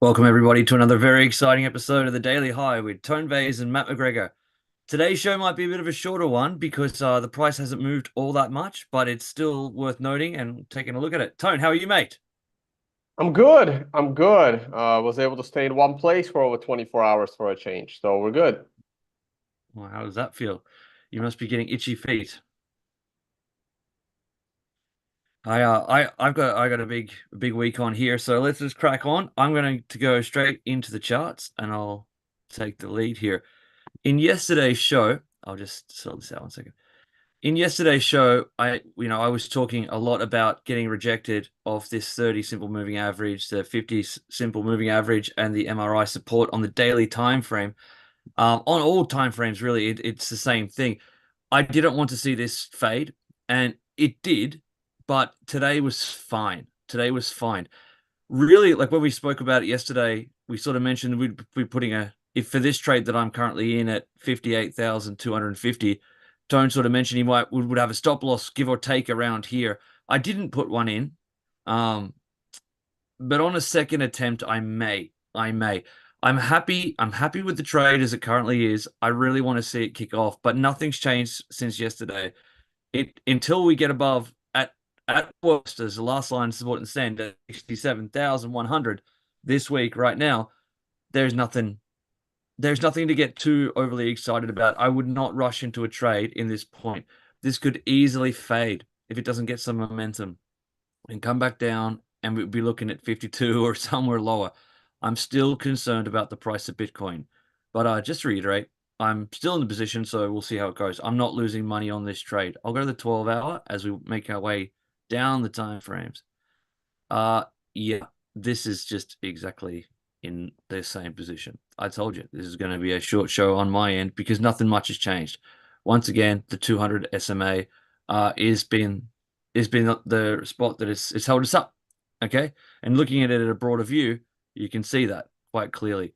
Welcome, everybody, to another very exciting episode of the Daily High with Tone Vays and Matt McGregor. Today's show might be a bit of a shorter one because the price hasn't moved all that much, but it's still worth noting and taking a look at it. Tone, how are you, mate? I'm good. I'm good. Was able to stay in one place for over 24 hours for a change, so we're good. Well, how does that feel? You must be getting itchy feet. I've got a big week on here, so let's just crack on. I'm going to go straight into the charts, and I'll take the lead here. In yesterday's show, I'll just sort this out one second. In yesterday's show, I was talking a lot about getting rejected of this 30 simple moving average, the 50 simple moving average, and the MRI support on the daily time frame. On all time frames, really, it's the same thing. I didn't want to see this fade, and it did, but today was fine. Today was fine. Really, like when we spoke about it yesterday, we sort of mentioned we'd be putting if for this trade that I'm currently in at 58,250. Tone sort of mentioned he would have a stop loss, give or take, around here. I didn't put one in, um, but on a second attempt, I may. I may. I'm happy. I'm happy with the trade as it currently is. I really want to see it kick off, but nothing's changed since yesterday. It until we get above at worst as the last line of support and stand at 67,100 this week. Right now, there's nothing. There's nothing to get too overly excited about. I would not rush into a trade in this point. This could easily fade if it doesn't get some momentum and come back down, and we'd be looking at 52 or somewhere lower. I'm still concerned about the price of Bitcoin. But just to reiterate, I'm still in the position, so we'll see how it goes. I'm not losing money on this trade. I'll go to the 12 hour as we make our way down the time frames. Uh, yeah, this is just exactly in the same position. I told you this is going to be a short show on my end because nothing much has changed. Once again, the 200 SMA is been the spot that it's held us up. Okay, and looking at it at a broader view, you can see that quite clearly.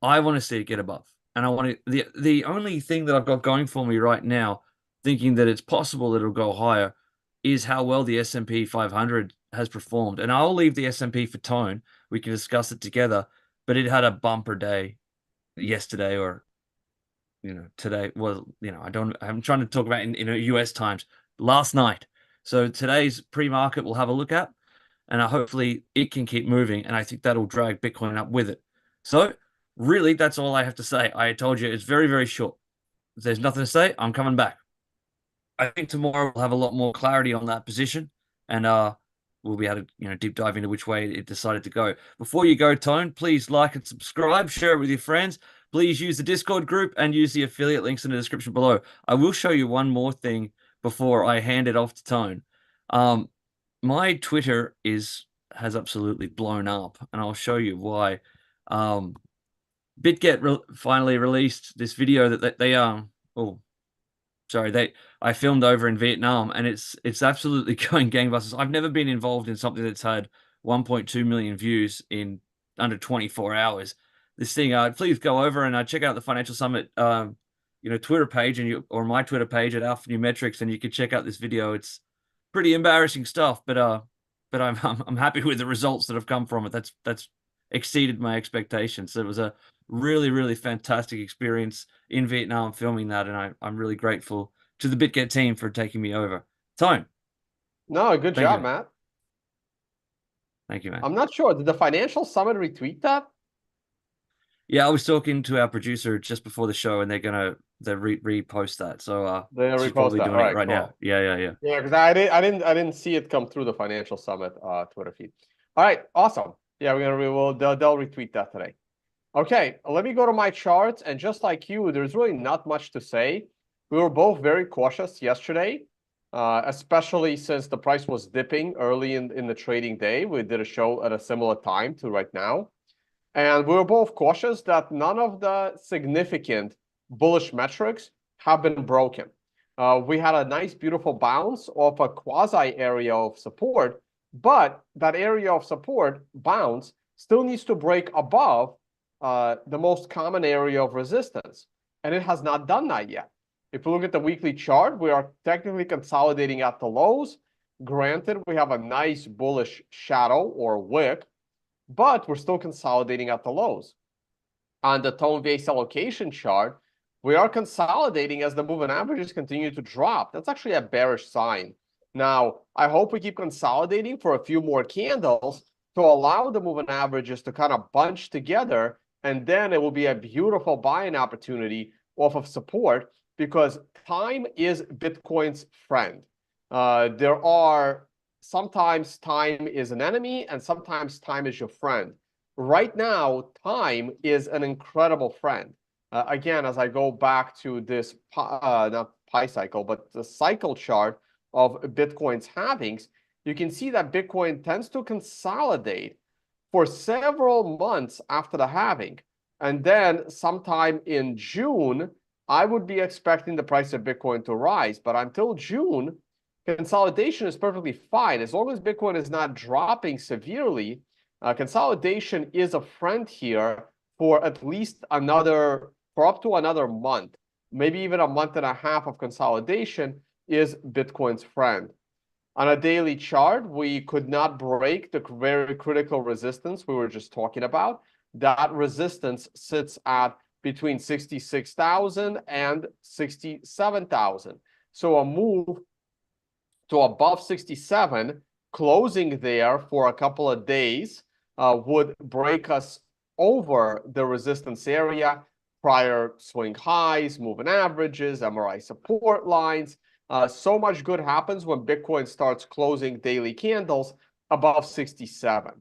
I want to see it get above, and I want to the only thing that I've got going for me right now, thinking that it's possible that it'll go higher, is how well the S&P 500 has performed. And I'll leave the S&P for Tone. We can discuss it together. But it had a bumper day yesterday, or today. Well, I'm trying to talk about in US times last night. So today's pre-market we'll have a look at, and hopefully it can keep moving, and I think that'll drag Bitcoin up with it. So really, that's all I have to say. I told you it's very, very short. If there's nothing to say, I'm coming back. I think tomorrow we'll have a lot more clarity on that position, and we'll be able to deep dive into which way it decided to go. Before you go, Tone, please like and subscribe, share it with your friends. Please use the Discord group and use the affiliate links in the description below. I will show you one more thing before I hand it off to Tone. Um, my Twitter has absolutely blown up, and I'll show you why. Um, finally released this video that they oh sorry, I filmed over in Vietnam, and it's absolutely going gangbusters. I've never been involved in something that's had 1.2 million views in under 24 hours. This thing, please go over and check out the Financial Summit, Twitter page, or my Twitter page at Alpha Numerics, and you can check out this video. It's pretty embarrassing stuff, but I'm happy with the results that have come from it. That's exceeded my expectations. So it was a really, really fantastic experience in Vietnam filming that, and I'm really grateful to the BitGet team for taking me over. Tone, No, good thank you, job, man. Matt. Thank you, man. I'm not sure. Did the Financial Summit retweet that? Yeah, I was talking to our producer just before the show, and they repost that. So They she's repost probably that. All doing it right, right now. cool. Yeah. Yeah, because I didn't see it come through the Financial Summit Twitter feed. All right, awesome. Yeah, they'll retweet that today. Okay, let me go to my charts, and just like you, there's really not much to say. We were both very cautious yesterday, especially since the price was dipping early in the trading day. We did a show at a similar time to right now. And we were both cautious that none of the significant bullish metrics have been broken. We had a nice, beautiful bounce off a quasi area of support, but that area of support bounce still needs to break above the most common area of resistance. And it has not done that yet. If we look at the weekly chart, we are technically consolidating at the lows. Granted, we have a nice bullish shadow or wick but we're still consolidating at the lows. On the tone-based allocation chart, we are consolidating as the moving averages continue to drop. That's actually a bearish sign. Now, I hope we keep consolidating for a few more candles to allow the moving averages to kind of bunch together, and then it will be a beautiful buying opportunity off of support because time is Bitcoin's friend. There are sometimes time is an enemy and sometimes time is your friend. Right now, time is an incredible friend. Again, as I go back to this, not pi cycle, but the cycle chart of Bitcoin's halvings, you can see that Bitcoin tends to consolidate for several months after the halving. And then sometime in June, I would be expecting the price of Bitcoin to rise. But until June, consolidation is perfectly fine. As long as Bitcoin is not dropping severely, consolidation is a friend here for at least for up to another month, maybe even a month and a half of consolidation is Bitcoin's friend. On a daily chart, we could not break the very critical resistance we were just talking about. That resistance sits at between 66,000 and 67,000. So a move to above 67, closing there for a couple of days, would break us over the resistance area, prior swing highs, moving averages, MRI support lines. So much good happens when Bitcoin starts closing daily candles above 67.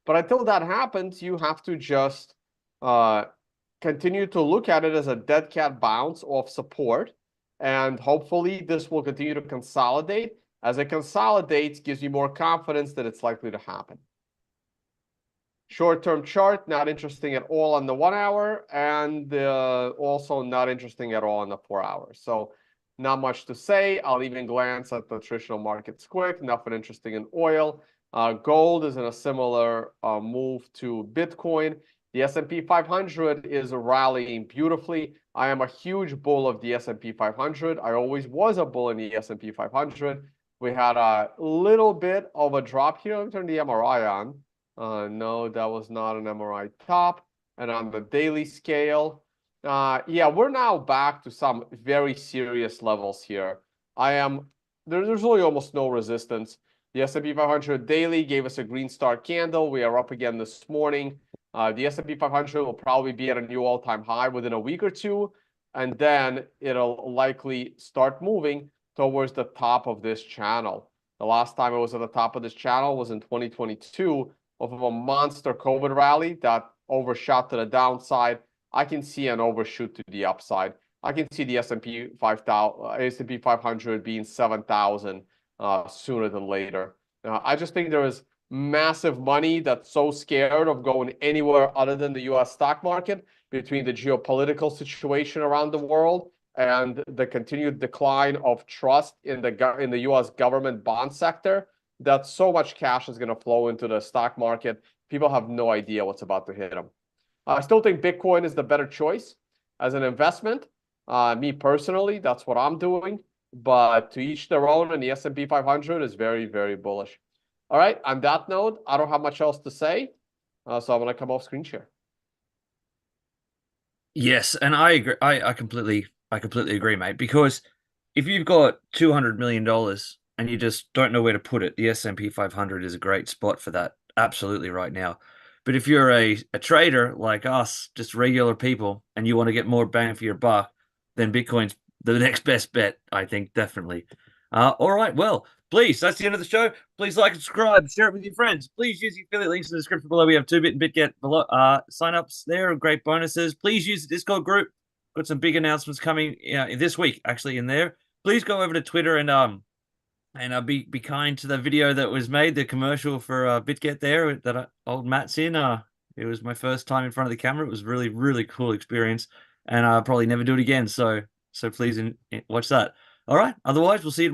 But until that happens, you have to just continue to look at it as a dead cat bounce off support. And hopefully this will continue to consolidate. As it consolidates, gives you more confidence that it's likely to happen. Short-term chart, not interesting at all on the 1 hour, and also not interesting at all on the 4 hours. So not much to say. I'll even glance at the traditional markets quick. Nothing interesting in oil. Gold is in a similar move to Bitcoin. The S&P 500 is rallying beautifully. I am a huge bull of the S&P 500. I always was a bull in the S&P 500. We had a little bit of a drop here. Let me turn the MRI on. No, that was not an MRI top. And on the daily scale, yeah, we're now back to some very serious levels here. There's really almost no resistance. The S&P 500 daily gave us a green star candle. We are up again this morning. The S&P 500 will probably be at a new all-time high within a week or two, and then it'll likely start moving towards the top of this channel. The last time it was at the top of this channel was in 2022 of a monster COVID rally that overshot to the downside. I can see an overshoot to the upside. I can see the S&P 500 being 7,000 sooner than later. I just think there is massive money that's so scared of going anywhere other than the US stock market between the geopolitical situation around the world and the continued decline of trust in the US government bond sector, that so much cash is going to flow into the stock market. People have no idea what's about to hit them. I still think Bitcoin is the better choice as an investment. Me personally, that's what I'm doing. But to each their own, and the S&P 500 is very, very bullish. All right, on that note, I don't have much else to say, so I'm going to come off screen share. Yes, and I agree. I completely agree, mate. Because if you've got $200 million and you just don't know where to put it, the S&P 500 is a great spot for that. Absolutely, right now. But if you're a trader like us, just regular people, and you want to get more bang for your buck, then Bitcoin's the next best bet, I think, definitely. All right, well, please, that's the end of the show. Please like and subscribe, share it with your friends. Please use the affiliate links in the description below. We have 2bit and BitGet below. Sign-ups there, great bonuses. Please use the Discord group. Got some big announcements coming this week, actually, in there. Please go over to Twitter and be kind to the video that was made, the commercial for BitGet there that old Matt's in. It was my first time in front of the camera. It was really, really cool experience, and I'll probably never do it again. So please watch that. All right. Otherwise, we'll see you tomorrow.